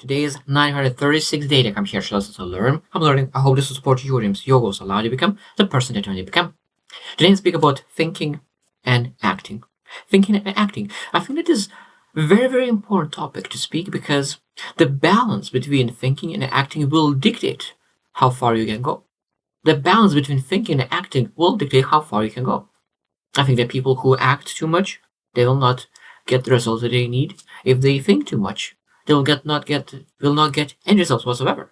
Today is 936 day that I'm here to listen to learn. I'm learning. I hope this will support your dreams, your goals, allow you to become the person that you want to become. Today I speak about thinking and acting. Thinking and acting. I think that is a very, very important topic to speak because the balance between thinking and acting will dictate how far you can go. The balance between thinking and acting will dictate how far you can go. I think that people who act too much, they will not get the results that they need. If they think too much, they will not get any results whatsoever.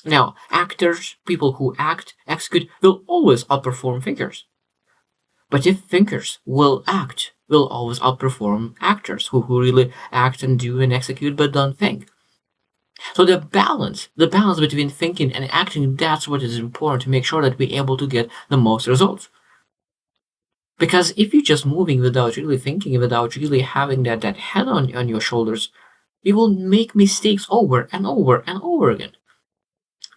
Now, actors, people who execute, will always outperform thinkers. But if thinkers will always outperform actors who really act and do and execute but don't think. So the balance between thinking and acting, that's what is important to make sure that we're able to get the most results. Because if you're just moving without really thinking, without really having that head on your shoulders, you will make mistakes over and over and over again.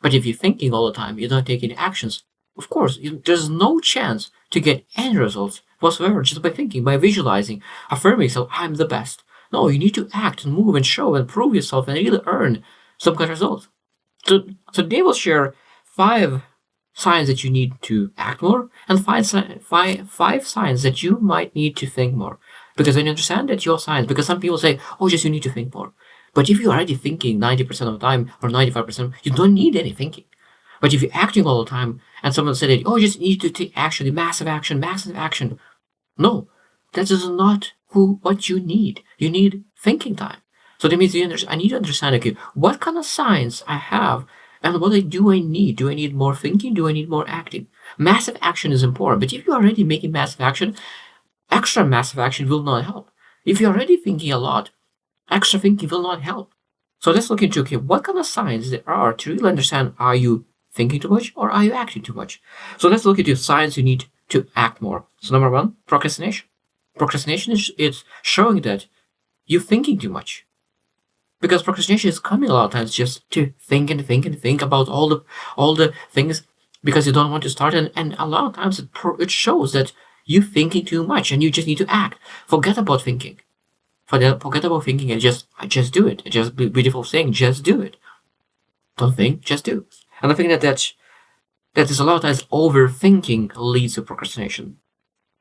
But if you're thinking all the time, you don't take any actions, of course, there's no chance to get any results whatsoever just by thinking, by visualizing, affirming yourself, I'm the best. No, you need to act and move and show and prove yourself and really earn some kind of results. So today we'll share 5 signs that you need to act more and five signs that you might need to think more. Because when you understand that your signs, because some people say, oh, just you need to think more. But if you're already thinking 90% of the time or 95%, you don't need any thinking. But if you're acting all the time and someone said, oh, you just need to take action, massive action, massive action. No, that is not what you need. You need thinking time. So that means I need to understand, okay, what kind of signs I have and do I need? Do I need more thinking? Do I need more acting? Massive action is important, but if you're already making massive action, extra massive action will not help. If you're already thinking a lot, extra thinking will not help. So let's look into, okay, what kind of signs there are to really understand, are you thinking too much or are you acting too much? So let's look into signs you need to act more. So number 1, procrastination. Procrastination is showing that you're thinking too much. Because procrastination is coming a lot of times just to think and think and think about all the things because you don't want to start, and a lot of times it shows that you're thinking too much and you just need to act. Forget about thinking. Forget about thinking and just do it. It's just a beautiful thing. Just do it. Don't think, just do. And I think that is a lot of times overthinking leads to procrastination.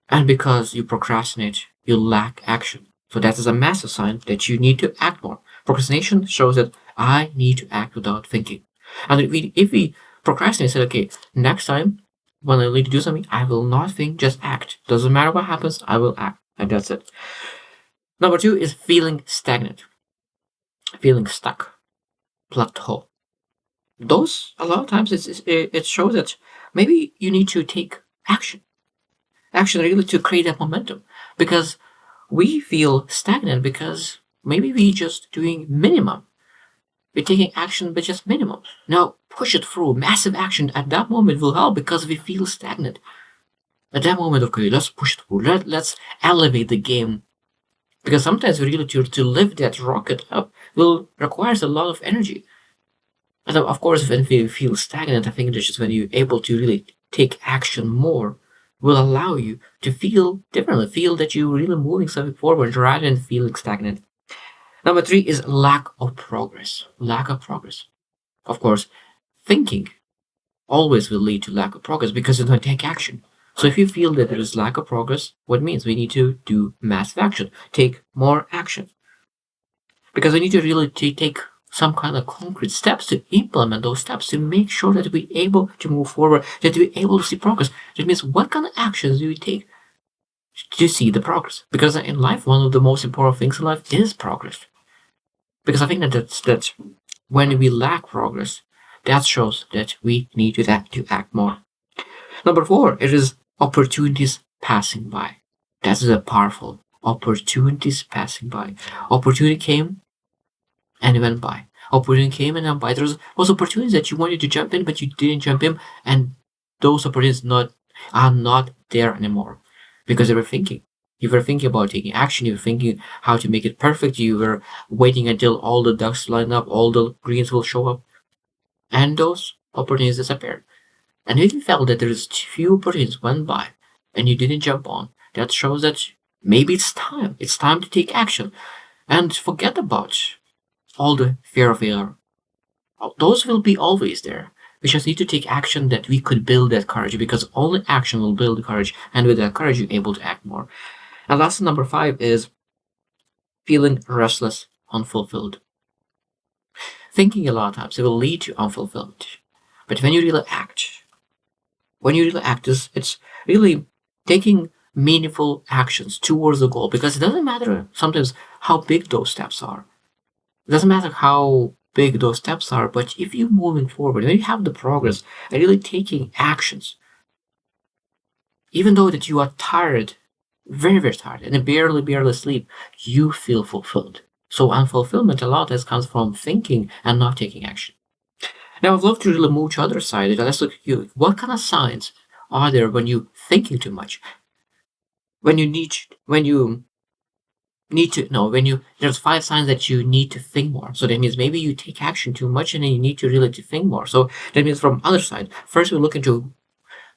And because you procrastinate, you lack action. So that is a massive sign that you need to act more. Procrastination shows that I need to act without thinking. And if we procrastinate, say, okay, next time when I need to do something, I will not think, just act. Doesn't matter what happens, I will act. And that's it. Number 2 is feeling stagnant. Feeling stuck. Plateau. Those, a lot of times, it shows that maybe you need to take action. Action really to create that momentum. Because we feel stagnant because maybe we just doing minimum. We're taking action but just minimum. Now push it through. Massive action at that moment will help because we feel stagnant. At that moment, okay, let's push it through. Let's elevate the game. Because sometimes really to lift that rocket up will requires a lot of energy. And of course, when we feel stagnant, I think that's just when you're able to really take action more will allow you to feel differently, feel that you're really moving something forward rather than feeling stagnant. Number 3 is lack of progress. Lack of progress. Of course, thinking always will lead to lack of progress because you don't take action. So if you feel that there is lack of progress, what it means we need to do massive action, take more action. Because we need to really take some kind of concrete steps to implement those steps to make sure that we're able to move forward, that we're able to see progress. That means what kind of actions do we take to see the progress? Because in life, one of the most important things in life is progress. Because I think that's when we lack progress, that shows that we need to act more. Number 4, it is opportunities passing by. That is a powerful opportunities passing by. Opportunity came and went by. Opportunity came and went by. There was opportunities that you wanted to jump in, but you didn't jump in, and those opportunities are not there anymore because you were thinking. You were thinking about taking action. You were thinking how to make it perfect. You were waiting until all the ducks line up, all the greens will show up, and those opportunities disappeared. And if you felt that there's few opportunities went by and you didn't jump on, that shows that maybe it's time. It's time to take action and forget about all the fear of failure. Those will be always there. We just need to take action that we could build that courage, because only action will build courage, and with that courage, you're able to act more. And last, number 5 is feeling restless, unfulfilled. Thinking a lot of times it will lead to unfulfillment. But when you really act, it's really taking meaningful actions towards the goal, because it doesn't matter sometimes how big those steps are. It doesn't matter how big those steps are, but if you're moving forward, when you have the progress and really taking actions, even though that you are tired, very, very tired, and barely sleep, you feel fulfilled. So unfulfillment a lot of comes from thinking and not taking action. Now I'd love to really move to the other side. Let's look at you. What kind of signs are there when you thinking too much? When you need to know, there's 5 signs that you need to think more. So that means maybe you take action too much and then you need to really to think more. So that means from other side, first we look into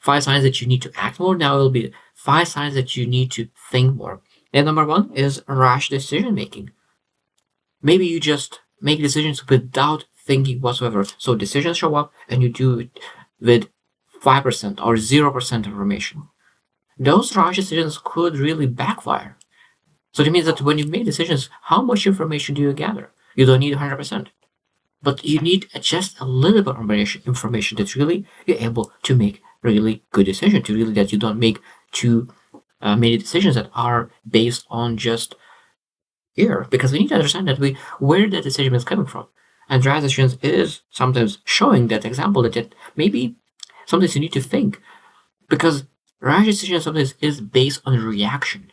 5 signs that you need to act more. Now it'll be 5 signs that you need to think more. And number 1 is rash decision making. Maybe you just make decisions without thinking whatsoever. So decisions show up and you do it with 5% or 0% information. Those rash decisions could really backfire. So that means that when you make decisions, how much information do you gather? You don't need 100%. But you need just a little bit of information that really you're able to make really good decisions, to really that you don't make too many decisions that are based on just ear. Because we need to understand that where the decision is coming from. And rash decisions is sometimes showing that example that maybe sometimes you need to think. Because rash decision sometimes is based on reaction.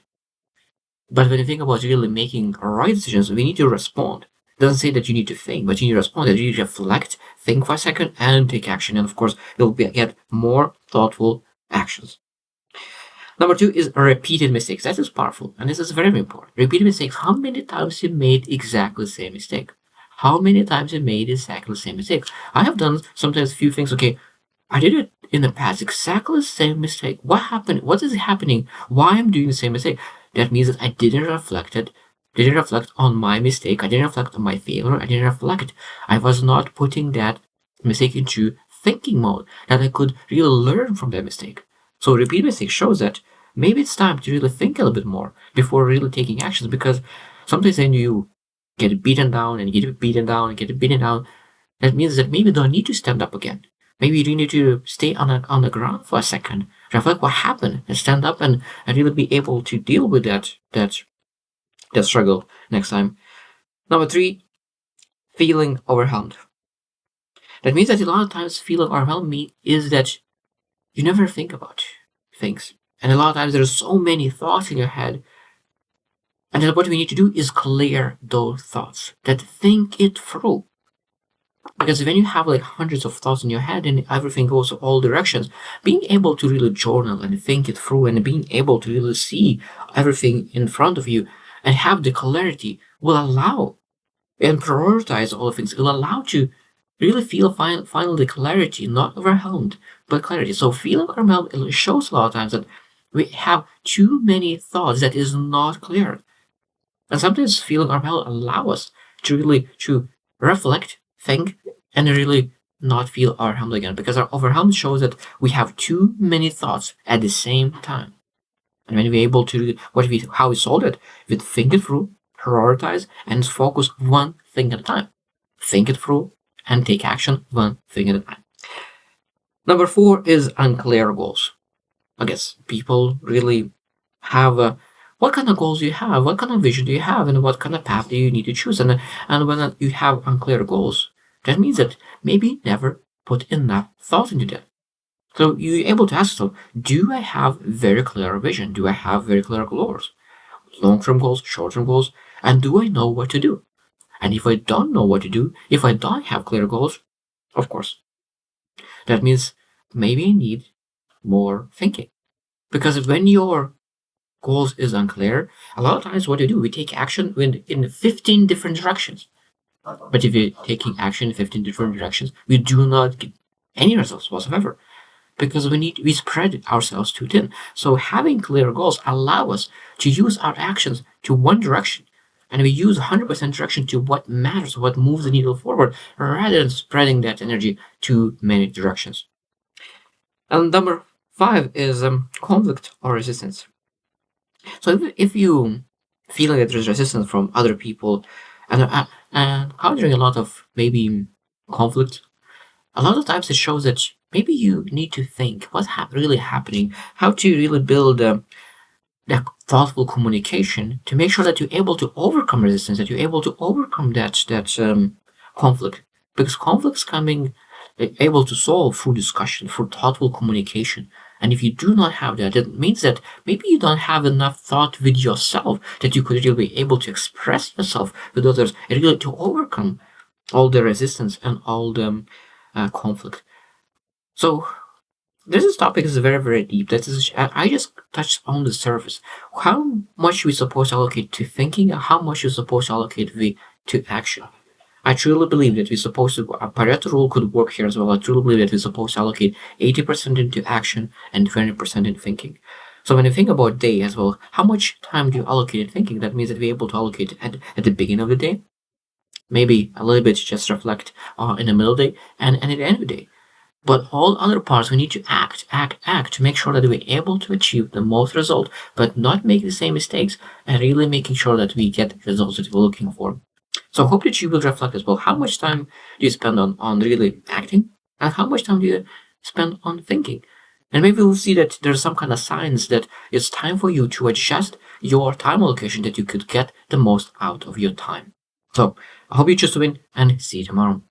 But when you think about really making right decisions, we need to respond. It doesn't say that you need to think, but you need to respond. That you need to reflect, think for a second, and take action. And of course, you'll get more thoughtful actions. Number 2 is repeated mistakes. That is powerful, and this is very important. Repeated mistakes. How many times you made exactly the same mistake? How many times you made exactly the same mistake? I have done sometimes a few things. Okay, I did it in the past, exactly the same mistake. What happened? What is happening? Why I'm doing the same mistake? That means that I didn't reflect on my mistake. I didn't reflect on my failure. I didn't reflect. I was not putting that mistake into thinking mode, that I could really learn from that mistake. So repeat mistake shows that maybe it's time to really think a little bit more before really taking actions, because sometimes when you get beaten down and get beaten down and get beaten down, that means that maybe you don't need to stand up again. Maybe you need to stay on the ground for a second, reflect what happened, and stand up and really be able to deal with that struggle next time. Number 3, feeling overwhelmed. That means that a lot of times feeling overwhelmed is that you never think about things. And a lot of times there's so many thoughts in your head. And then what we need to do is clear those thoughts, that think it through. Because when you have like hundreds of thoughts in your head and everything goes all directions, being able to really journal and think it through and being able to really see everything in front of you and have the clarity will allow and prioritize all the things. It will allow to really feel finally clarity, not overwhelmed, but clarity. So feeling overwhelmed, it shows a lot of times that we have too many thoughts that is not clear. And sometimes feeling overwhelmed allow us to really to reflect, think, and really not feel overwhelmed again, because our overwhelmed shows that we have too many thoughts at the same time. And when we're able to how we solve it, we think it through, prioritize, and focus one thing at a time. Think it through and take action one thing at a time. Number 4 is unclear goals. I guess people really have what kind of goals do you have, what kind of vision do you have, and what kind of path do you need to choose. And when you have unclear goals, that means that maybe never put enough thought into that. So you're able to ask yourself, do I have very clear vision? Do I have very clear goals? Long-term goals, short-term goals, and do I know what to do? And if I don't know what to do, if I don't have clear goals, of course, that means maybe I need more thinking. Because when your goals is unclear, a lot of times what we do, we take action in 15 different directions. But if you're taking action in 15 different directions, we do not get any results whatsoever. Because we spread ourselves too thin. So having clear goals allow us to use our actions to one direction and we use 100% direction to what matters, what moves the needle forward, rather than spreading that energy to many directions. And number 5 is conflict or resistance. So if you feel that there's resistance from other people and encountering a lot of maybe conflict, a lot of times it shows that maybe you need to think what's really happening, how to really build that thoughtful communication to make sure that you're able to overcome resistance, that you're able to overcome that conflict. Because conflict's coming able to solve through discussion, through thoughtful communication. And if you do not have that, it means that maybe you don't have enough thought with yourself that you could really be able to express yourself with others and really to overcome all the resistance and all the conflict. So this topic is very, very deep. That is, I just touched on the surface. How much we supposed to allocate to thinking, and how much you're supposed to allocate to action. I truly believe that we're supposed to, a Pareto rule could work here as well. I truly believe that we're supposed to allocate 80% into action and 20% in thinking. So when you think about day as well, how much time do you allocate in thinking? That means that we're able to allocate it at the beginning of the day, maybe a little bit just reflect in the middle of the day, and at the end of the day. But all other parts, we need to act to make sure that we're able to achieve the most result, but not make the same mistakes, and really making sure that we get the results that we're looking for. So I hope that you will reflect as well. How much time do you spend on really acting? And how much time do you spend on thinking? And maybe we'll see that there's some kind of signs that it's time for you to adjust your time allocation that you could get the most out of your time. So I hope you choose to win and see you tomorrow.